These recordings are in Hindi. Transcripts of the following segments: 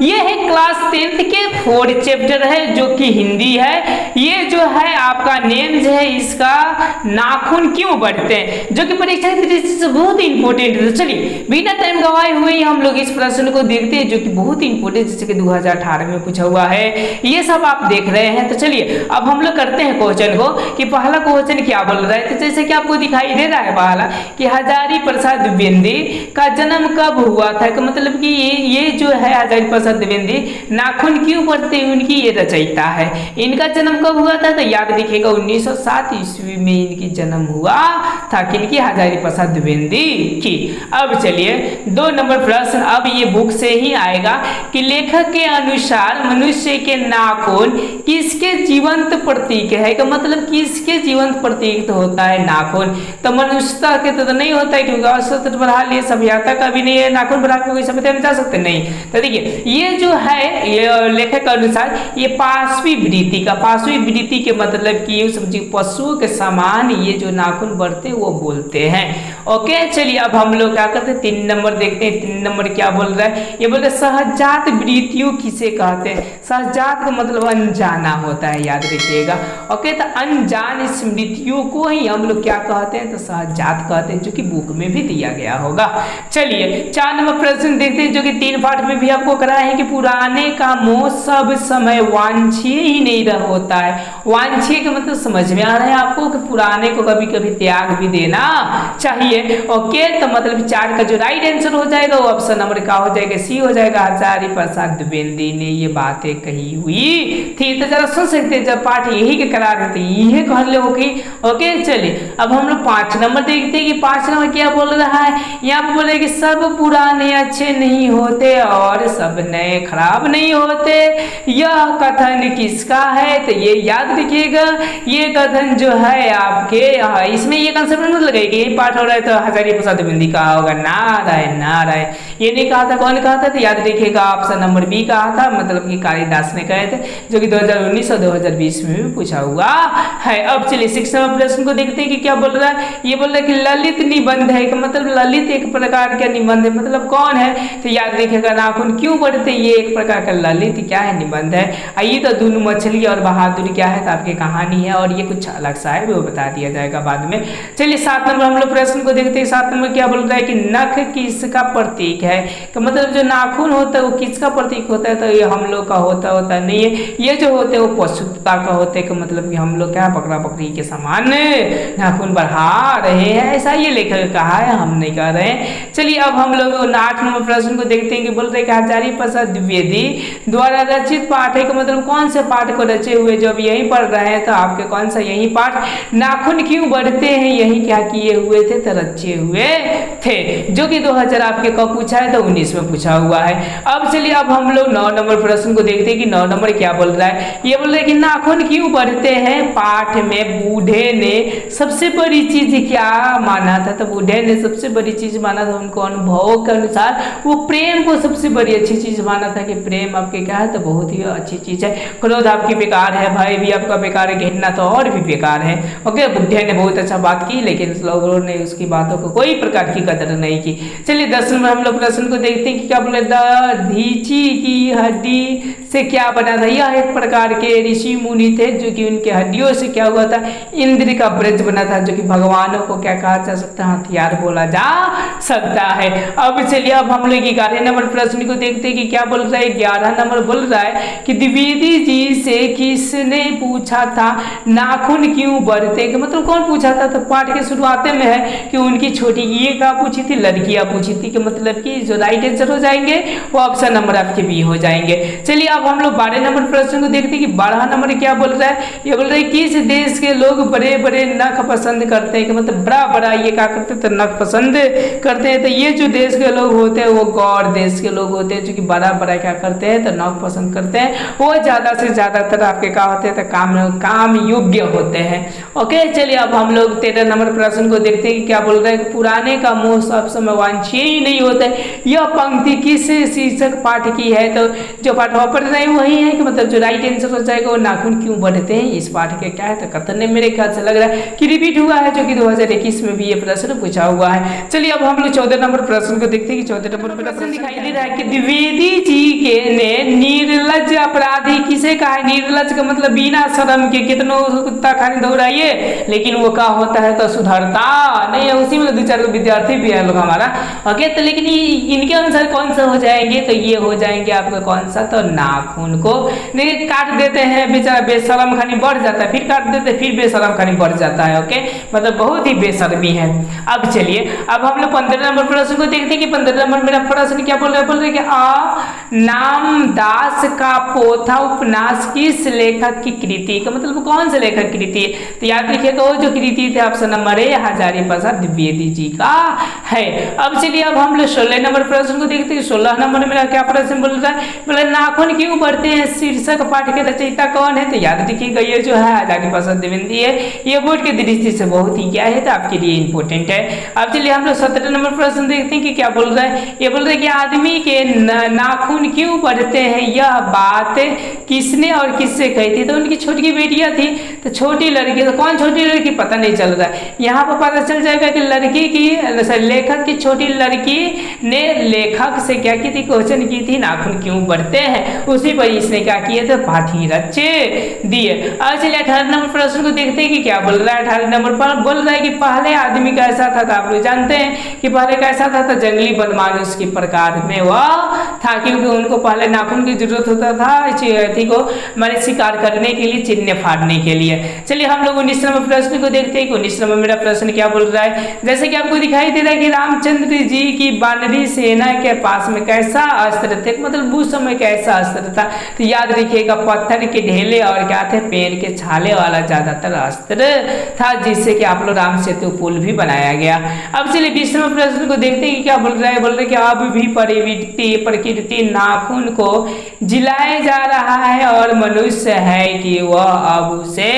ये है क्लास 10th के 4th चैप्टर है जो कि हिंदी है। ये जो है आपका नेम्स है इसका नाखून क्यों बढ़ते हैं, जो कि परीक्षा की दृष्टि से बहुत ही इंपॉर्टेंट है। तो चलिए बिना टाइम गवाए हुए ही हम लोग इस प्रश्न को देखते हैं जो कि बहुत ही इंपॉर्टेंट, जैसे कि 2018 में पूछा हुआ है, ये सब आप देख रहे हैं। तो चलिए अब हम लोग करते हैं क्वेश्चन को कि पहला क्वेश्चन क्या बोल रहा है। तो जैसे कि आपको दिखाई दे रहा है पहला कि हजारी प्रसाद द्विवेदी का जन्म कब हुआ था, कि मतलब कि ये जो है हजारी प्रसाद द्विवेदी नाखून क्यों बढ़ते हैं उनकी ये रचयिता है। इनका जन्म कब हुआ था, तो याद रखिएगा 1907 ईस्वी में इनकी जन्म हुआ था, किनकी, हजारी प्रसाद द्विवेदी की। अब चलिए 2 नंबर प्रश्न, अब ये बुक से ही आएगा कि लेखक के अनुसार मनुष्य के नाखून किसके जीवंत प्रतीक है, कि मतलब किसके जीवंत प्रतीक होता है नाखून। तो मनुष्यता के तो नहीं होता है, क्योंकि औसत बढ़ा लिए सभ्यता का भी नहीं है, नाखून बढ़ा के कोई सभ्यता में जा सकते नहीं। तो देखिए ये जो है ये लेखक के अनुसार ये पांचवी वृत्ति का, पांचवी वृत्ति के मतलब कि यूं समझिए पशुओं के समान ये जो नाखून बढ़ते वो बोलते हैं। ओके चलिए अब हम लोग क्या करते हैं 3 नंबर देखते हैं। 3 नंबर क्या बोल रहा है, ये बोल रहा है सहजात वृत्तियों किसे कहते हैं। सहजात का मतलब अनजाना होता है, याद रखिएगा। ओके तो अनजान स्मृतियों को ही हम लोग क्या कहते हैं, तो सहजात कहते हैं, जो कि बुक में भी दिया गया होगा। चलिए 4 नंबर प्रश्न देखते हैं जो कि 3 पार्ट में भी आपको कराया है कि पुराने का मोह सब समय वांछनीय ही नहीं रह होता है। वांछनीय का मतलब समझ में आ रहा है आपको कि पुराने को कभी कभी त्याग भी देना चाहिए। ओके तो मतलब 4 का जो राइट आंसर हो जाएगा वो ऑप्शन नंबर का हो जाएगा, सी हो जाएगा। हजारी प्रसाद द्विवेदी ने ये बातें कही हुई थी। तो जरा सुन सकते हैं, जब पाठ यही के करा देते यही कह ले होगी। ओके चलिए अब हम लोग 5 नंबर देखते हैं कि 5 नंबर क्या बोल रहा है। यहाँ पे बोल रहे कि सब पुराने अच्छे नहीं होते और सब नए खराब नहीं होते। यह कथन किसका है, तो ये याद रखिएगा ये कथन जो है आपके इसमें ये कंसेप्ट मत लगाइए कि यही पाठ हो रहा है तो हजारी प्रसाद द्विवेदी कहा होगा। नारायण नारायण ये नहीं कहा था, कौन कहा था, तो याद रखिएगा ऑप्शन नंबर बी कहा था, मतलब कि कालिदास ने कहे थे, जो कि 2019 और 2020 में भी पूछा हुआ है। अब चलिए 6 नंबर प्रश्न को देखते हैं कि क्या बोल रहा है। ये बोल रहा है कि ललित निबंध है, मतलब ललित एक प्रकार का निबंध है, मतलब कौन है, तो याद रखिएगा नाखून क्यों बढ़ते, ये एक प्रकार का ललित क्या है, निबंध है। आइए तो दोनों मछली और बहादुर क्या है, तो आपकी कहानी है और ये कुछ अलग सा है, वो बता दिया जाएगा बाद में। चलिए 7 नंबर हम लोग प्रश्न को देखते हैं। 7 नंबर क्या बोल रहा है कि नख किसका प्रतीक है, तो मतलब जो नाखून होता है वो किसका प्रतीक होता है, तो ये हम लोग का होता नहीं है, ये जो होते हैं वो पशुता का होते हैं, मतलब कि हम लोग क्या पकड़ा पकड़ी के समान नाखून बढ़ा रहे हैं, ऐसा ये लेखक कहा है, हम नहीं कह रहे हैं। चलिए अब हम लोग 8 नंबर प्रश्न को देखते हैं कि बोल रहे कि हजारी प्रसाद द्विवेदी द्वारा रचित पाठ है, मतलब कौन से पाठ को रचे हुए, जब यही पढ़ रहे हैं तो आपके कौन सा यही पाठ नाखून क्यों बढ़ते हैं यही क्या किए हुए थे, तो रचे हुए थे, जो कि 2000 आपके कब पूछा है, तो 19 में पूछा हुआ है। अब चलिए अब हम लोग 9 नंबर प्रश्न को देखते हैं कि 9 नंबर क्या बोल रहा है। ये बोल रहा है कि नाखून क्यों बढ़ते हैं। पाठ में बूढ़े ने सबसे बड़ी चीज क्या माना था, तो बूढ़े ने सबसे बड़ी चीज माना था, उनको अनुभव के अनुसार वो प्रेम को सबसे बड़ी अच्छी चीज माना था, कि प्रेम आपके क्या है, तो बहुत ही अच्छी चीज है। क्रोध आपकी बेकार है, भय भी आपका बेकार है, घृणा तो और भी बेकार है। ओके बुढ़े ने बहुत अच्छा बात की, लेकिन लोगों ने उसकी बातों को कोई प्रकार की कदर नहीं की। चलिए 10 नंबर हम लोग प्रश्न को देखते हैं कि क्या बोले, दधीची की हड्डी से क्या बना था। यह एक प्रकार के ऋषि मुनि थे, जो कि उनके हड्डियों से क्या हुआ था, इंद्र का ब्रज बना था, जो कि भगवानों को क्या कहा जा सकता है, हथियार बोला जा सकता है। अब चलिए अब हम लोग 11 नंबर प्रश्न को देखते हैं कि क्या बोल रहा है। 11 नंबर बोल रहा है कि द्विवेदी जी से किसने पूछा था नाखून क्यों बढ़ते, मतलब कौन पूछा था, तो पाठ के शुरुआत में है कि उनकी छोटी ये क्या पूछी थी, लड़कियां पूछी थी, कि मतलब कि जो राइट आंसर हो जाएंगे वो ऑप्शन नंबर आपके बी हो जाएंगे। चलिए अब हम लोग 12 नंबर प्रश्न को देखते हैं कि 12 नंबर क्या बोल रहा है। ये बोल रहा है किस देश के लोग बड़े बड़े नख पसंद करते हैं, कि मतलब बड़ा बड़ा ये क्या करते हैं, तो नख पसंद करते हैं। तो ये जो देश के लोग होते हैं वो गौर देश के लोग होते हैं, जो कि बड़ा बड़ा क्या करते हैं, तो नख पसंद करते हैं, वो ज्यादा से ज्यादातर आपके क्या होते हैं, तो काम योग्य होते हैं। ओके चलिए अब हम लोग 13 नंबर प्रश्न को देखते हैं कि क्या बोल रहे हैं। पुराने का मोह सब समय वांछनीय ही नहीं होता है। यह पंक्ति किस शीर्षक पाठ की है, तो जो पाठ पढ़ रहे हैं वही है, कि मतलब जो राइट आंसर हो जाएगा वो नाखून क्यों बढ़ते हैं, इस पाठ के क्या है, तो कथन ने मेरे ख्याल से लग रहा है कि रिपीट हुआ है, जो कि 2021 में भी ये प्रश्न पूछा हुआ है। चलिए अब हम लोग 14 नंबर प्रश्न को देखते हैं कि 14 नंबर प्रश्न दिखाई दे रहा है कि द्विवेदी जी के ने अपराधी किसे कहा है? निर्लज का मतलब बिना शर्म के कितनों कुत्ता खाने दौड़ाइए लेकिन वो क्या होता है तो सुधरता नहीं है। उसी में 2-4 विद्यार्थी भी है लोग हमारा। ओके, तो लेकिन इनके अनुसार कौन सा हो जाएंगे? तो ये हो जाएंगे आपका कौन सा? तो नाखून को देखिए काट देते हैं, बेचारा बेशरम खानी बढ़ जाता है, फिर काट देते हैं, फिर बेशरम खानी बढ़ जाता है। ओके, मतलब बहुत ही बेशर्मी है। अब चलिए, अब हम लोग 15 नंबर प्रश्न को देखते हैं कि 15 नंबर मेरा प्रश्न क्या बोल रहे हैं कि नामदास का पोथा उपन्यास किस लेखक की कृति का मतलब कौन से लेखक की कृति है? तो याद रखिएगा वो जो कृति थे option number A Hazari Prasad Dwivedi ji का है। अब चलिए, अब हम लोग 16 नंबर प्रश्न को देखते हैं। 16 नंबर मेरा क्या प्रश्न बोल रहा है? बोले नाखून क्यों बढ़ते हैं शीर्षक पाठ के रचयिता कौन है? तो याद रखिएगा ये जो है हजारी प्रसाद द्विवेदी है। ये बोर्ड की दृष्टि से बहुत ही क्या है तो आपके लिए इंपॉर्टेंट है। अब चलिए हम लोग 17 नंबर प्रश्न देखते हैं कि क्या बोल रहा है। ये बोल रहा है कि आदमी के नाखून क्यों बढ़ते हैं, यह बात किसने और किससे कही थी? तो उनकी छोटी बेटियां थी, तो छोटी लड़की, तो कौन छोटी लड़की पता नहीं चल रहा है। यहाँ पर पता चल जाएगा कि लड़की की लेखक की छोटी लड़की ने लेखक से क्या की थी? क्वेश्चन की थी नाखून क्यों बढ़ते हैं, उसी पर इसने क्या किए थे? पाठ ही रचे दिए। अब चलिए 18 नंबर प्रश्न को देखते हैं कि क्या बोल रहा है। 18 नंबर पर बोल रहा है कि पहले आदमी कैसा था? तो आप लोग जानते हैं कि पहले कैसा था? तो जंगली बनमानुष के प्रकार में वह था, क्योंकि उनको पहले नाखून की जरूरत होता था को मैंने शिकार करने के लिए, चिन्ह फाड़ने के लिए। चलिए हम लोग 19 नंबर प्रश्न को देखते हैं कि 19 नंबर मेरा प्रश्न क्या बोल रहा है। जैसे कि आपको दिखाई दे रहा है कि रामचंद्र जी की वानरी सेना के पास में कैसा अस्त्र थे, मतलब उस समय कैसा अस्त्र था? तो याद रखिएगा पत्थर के ढेले और क्या थे? पेड़ के छाले वाला ज्यादातर अस्त्र था, जिससे कि आप लोग राम सेतु पुल भी बनाया गया। अब चलिए 20 नंबर प्रश्न को देखते हैं कि क्या बोल रहा है। बोल रहे कि अब भी प्रकृति नाखून को जिलाया जा रहा है और मनुष्य है कि वह अब उसे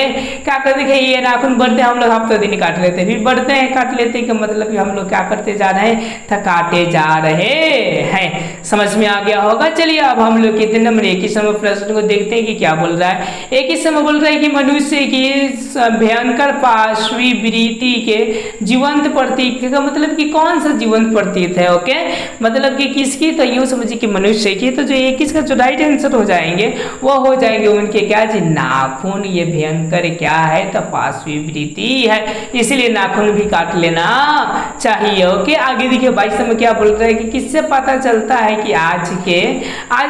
क्या करते हैं? ये नाखून बढ़ते हैं, हम लोग हफ्ते दिन काट लेते हैं, फिर बढ़ते हैं काट लेते हैं, कि मतलब कि हम लोग क्या करते जा रहे हैं? तो काटे जा रहे हैं। समझ में आ गया होगा। चलिए अब हम लोग कितने नंबर 21 नंबर प्रश्न को देखते हैं कि क्या बोल रहा है। 21 नंबर बोल रहा है कि मनुष्य की भयंकर पार्श्वी वृत्ति के जीवंत प्रतीक का मतलब कि कौन सा जीवंत प्रतीक है? ओके, मतलब कि किसकी? तो यूं समझिए कि मनुष्य की। तो जो 21 का जो राइट आंसर हो जाएंगे वो हो जाएंगे उनके क्या जी? नाखून। ये भयंकर क्या है? तो पार्श्वी वृत्ति है, इसलिए नाखून भी काट लेना चाहिए। ओके, आगे देखिए 22 में क्या बोल रहा है कि किससे पता चलता है कि आज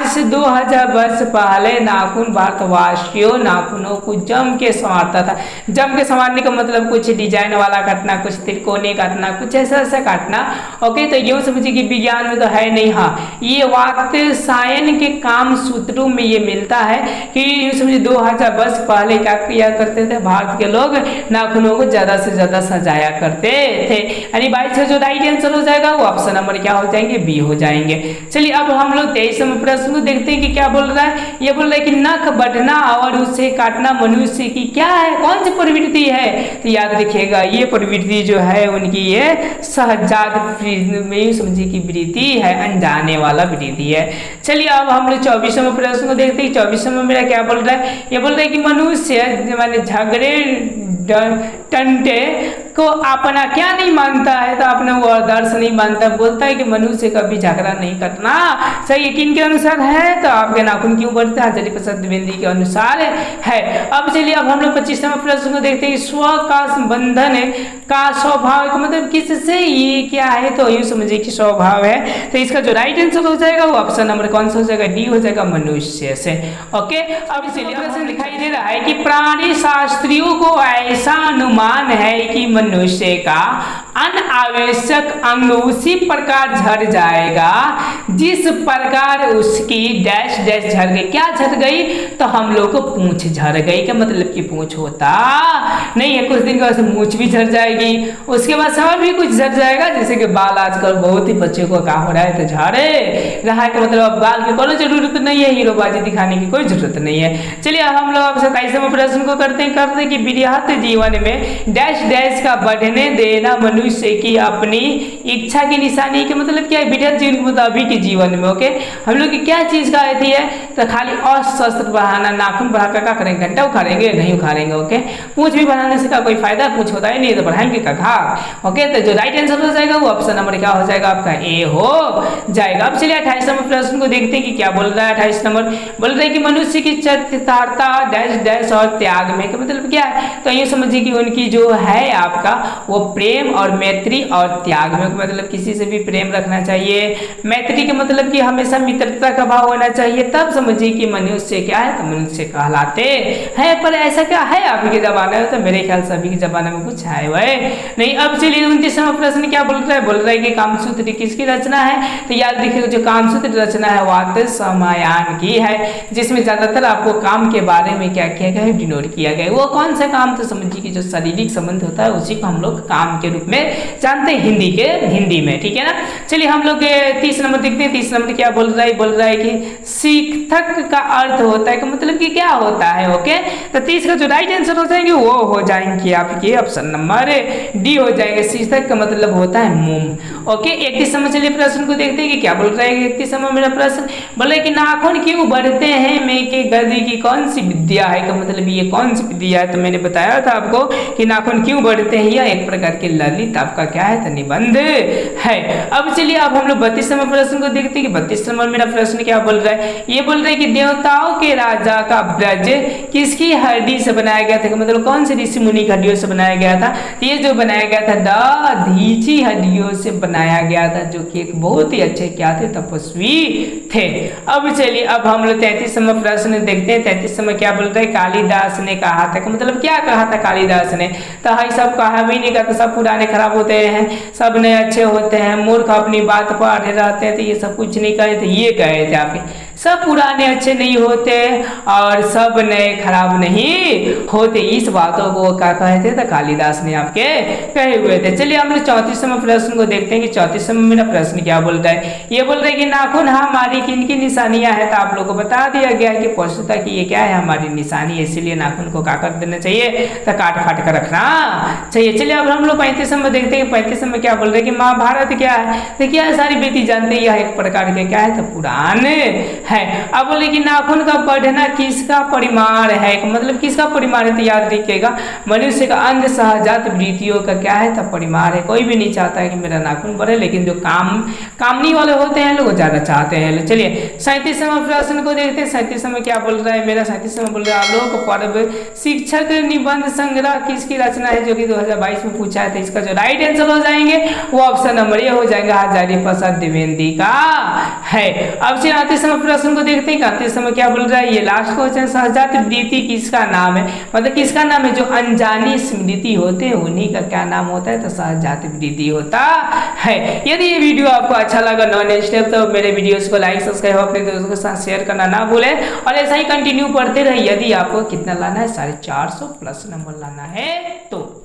से 2000 वर्ष पहले नाखून भारतवासियों नाखूनों को जम के संवारता था। जम के संवारने का मतलब कुछ डिजाइन वाला काटना, कुछ त्रिकोणीय काटना, कुछ ऐसा काटना। ओके, तो यूं समझिए कि विज्ञान में तो है नहीं। हाँ, ये वात्स्यायन के काम सूत्रों में ये मिलता है कि यूं समझिए 2000 वर्ष पहले क्या किया करते थे? भारत के लोग नाखूनों को ज्यादा से ज्यादा सजाया करते थे। यानी 22 का जो राइट आंसर हो जाएगा वो ऑप्शन नंबर क्या हो जाएंगे? बी हो जाएंगे। चलिए अब हम लोग 23 नंबर प्रश्न को देखते हैं कि क्या बोल रहा है। ये बोल रहा है कि नख बढ़ना और उसे काटना मनुष्य की क्या है? कौन सी प्रवृत्ति है? तो याद रखिएगा ये प्रवृत्ति जो है उनकी ये सहजात में समझिए की वृत्ति है, अनजाने वाला वृत्ति है। चलिए अब हम लोग 24 नंबर प्रश्न को देखते हैं। 24 में मेरा क्या बोल रहा है। ये बोल रहा है कि मनुष्य माने झगड़े टंटे को अपना क्या नहीं मानता है? तो अपने वो आदर्श नहीं मानता, बोलता है कि मनुष्य कभी झगड़ा नहीं करना सही। किन के अनुसार है? तो आपके नाखून क्यों बढ़ता है? हजारी प्रसाद द्विवेदी के अनुसार है। अब चलिए अब हम लोग 25 नंबर प्रश्न को देखते हैं। स्व का बंधन का स्वभाव मतलब किससे? ये क्या है? तो यूं समझिए कि स्वभाव है। तो इसका जो राइट आंसर हो जाएगा वो ऑप्शन नंबर कौन सा हो जाएगा? डी हो जाएगा, मनुष्य से। ओके, अब चलिए प्रश्न दिखाई दे रहा है कि प्राणी शास्त्रियों को ऐसा अनुमान है कि मनुष्य का अनावश्यक अंग उसी प्रकार झड़ जाएगा जिस प्रकार उसकी डैश डैश झड़ गई। क्या झड़ गई? तो हम लोग को पूंछ झड़ गई। क्या मतलब कि पूंछ होता नहीं है, कुछ दिन के बाद मूंछ भी झड़ जाएगी, उसके बाद सवाल भी कुछ झड़ जाएगा। जैसे कि बाल आजकल बहुत ही बच्चे को क्या हो रहा है? तो झाड़े रहा है, कि मतलब अब बाल की कोई जरूरत नहीं है, हीरोबाजी दिखाने की कोई जरूरत नहीं है। चलिए हम लोग अब 27 प्रश्न को करते हैं कि बिरहत जीवन में डैश डैश का बढ़ने देना मनुष्य की अपनी इच्छा की निशानी के मतलब क्या है, विद्यार्थी जीवन के मुताबिक के जीवन में। ओके, हम लोग की क्या चीज का थी है, तो खाली अस्वस्थ बढ़ाना, नाखून बढ़ाकर क्या करेंगे, घंटा उखाड़ेंगे, नहीं उखाड़ेंगे। ओके, पूंछ भी बढ़ाने से का कोई फायदा, पूंछ होता है नहीं तो बढ़ाएंगे कहा। ओके, तो जो राइट आंसर हो जाएगा वो ऑप्शन नंबर क्या हो जाएगा आपका, ए हो जाएगा। अब चलिए 28 नंबर प्रश्न को देखते हैं कि क्या बोल रहा है। 28 नंबर बोल रहे हैं कि मनुष्य की चरितार्थ डैश डैश और त्याग में, का मतलब क्या है, तो ये समझिए कि उनकी जो है आपका वो प्रेम और मैत्री और त्याग में, मतलब किसी से भी प्रेम रखना चाहिए, मैत्री के मतलब कि हमेशा मित्रता का भाव होना चाहिए, तब समझिए कि मनुष्य क्या है, तो मनुष्य कहलाते हैं। पर ऐसा क्या है आपके जमाने में, तो मेरे ख्याल से अभी के जमाने में कुछ है वह नहीं। अब चलिए 29वां प्रश्न क्या बोल रहा है, बोल रहा है कि कामसूत्र किसकी रचना है, तो याद रखिए जो कामसूत्र रचना है वात समायान की है, जिसमें ज्यादातर आपको काम के बारे में क्या किया गया है, डिनोट किया गया है। वो कौन सा काम, तो समझिए कि जो शारीरिक संबंध होता है उसी को हम लोग काम के रूप में जानते हैं हिंदी में, ठीक है ना। चलिए हम लोग 30 नंबर देखते हैं। 30 नंबर क्या बोल रहा है कि शिक्षक का अर्थ होता है कि मतलब कि क्या होता है। ओके, तो 30 का जो राइट आंसर हो जाएंगे वो हो जाएंगे आपके ऑप्शन नंबर डी हो जाएंगे। शिक्षक का मतलब होता है मुंह। ओके, 31 नंबर चलिए प्रश्न को देखते हैं कि क्या बोल रहा है। 31 नंबर मेरा प्रश्न बोल रहा है कि नाखून क्यों बढ़ते हैं में के गद्य की कौन सी विद्या है, का मतलब ये कौन सी विद्या है, तो मैंने बताया था आपको कि नाखून क्यों बढ़ते हैं, यह एक प्रकार के ललित आपका क्या है, तो निबंध है। अब चलिए अब हम लोग 32 नंबर प्रश्न को देखते हैं कि 32 नंबर मेरा प्रश्न क्या बोल रहा है। ये बोल रहा है कि देवताओं के राजा का ब्रज किसकी हड्डी से बनाया गया था, मतलब कौन से ऋषि मुनि की हड्डियों से बनाया गया था, ये जो बनाया गया था दधीची हड्डियों से बनाया गया था, जो कि एक बहुत ही अच्छे क्या थे, तपस्वी थे। अब चलिए अब हम लोग 33 नंबर प्रश्न देखते हैं। 33 नंबर क्या बोल रहा है, कालिदास ने कहा था, मतलब क्या कहा था कालिदास ने, तो हाई सब कहा भी नहीं कहता, सब पुराने खराब होते हैं, सब नए अच्छे होते हैं, मूर्ख अपनी बात पर अड़े रहते हैं, तो ये सब कुछ नहीं कहे थे, ये कहे थे आपके सब पुराने अच्छे नहीं होते और सब नए खराब नहीं होते। इस बातों को क्या कहे थे, तो कालिदास ने आपके कहे हुए थे। चलिए हम लोग 34वें प्रश्न को देखते हैं कि 34वें मेरा प्रश्न क्या बोल रहा है। ये बोल रहे हैं कि नाखून हमारी किन की निशानियां हैं, तो आप लोगों को बता दिया गया है कि स्पष्टता की ये क्या है, हमारी निशानी है, इसीलिए नाखून को क्या कर देना चाहिए, तो काट फाट कर रखना चाहिए। चलिए अब हम लोग 35वें देखते हैं। 35वें क्या बोल रहे हैं कि महाभारत क्या है, तो क्या सारी बेटी जानते हैं, यह एक प्रकार के क्या है, तो पुराण है। अब बोले कि नाखून का बढ़ना किसका परिमाण है, मतलब किसका परिमाण है, तो याद रखिएगा मनुष्य का अंध सहजात वृत्तियों का क्या है, तो परिमाण है। कोई भी नहीं चाहता है कि मेरा नाखून बढ़े, लेकिन जो कामनी वाले होते हैं लोग ज्यादा चाहते हैं। चलिए 37वें प्रश्न को देखते हैं। 37वें क्या बोल रहा है मेरा, 37वें बोल रहा है आलोक पर्व शिक्षक निबंध संग्रह किसकी रचना है, जो कि 2022 में पूछा है। तो इसका जो राइट आंसर हो जाएंगे वो ऑप्शन नंबर ए हो जाएगा, हजारी प्रसाद द्विवेदी का है। अब 38वें प्रश्न को देखते हैं। 38वें क्या बोल रहा है, ये लास्ट क्वेश्चन, सहजात वृत्ति किसका नाम है, मतलब किसका नाम है, जो अनजानी स्मृति होते हैं उन्हीं का क्या नाम होता है, तो सहजात वृत्ति होता है। यदि ये वीडियो आपको अच्छा लगा नॉलेज स्टेप, तो मेरे वीडियोस को लाइक सब्सक्राइब अपने दोस्तों के साथ शेयर करना ना भूलें और ऐसा ही कंटिन्यू पढ़ते रहे। यदि आपको कितना लाना है, 450 प्लस नंबर लाना है तो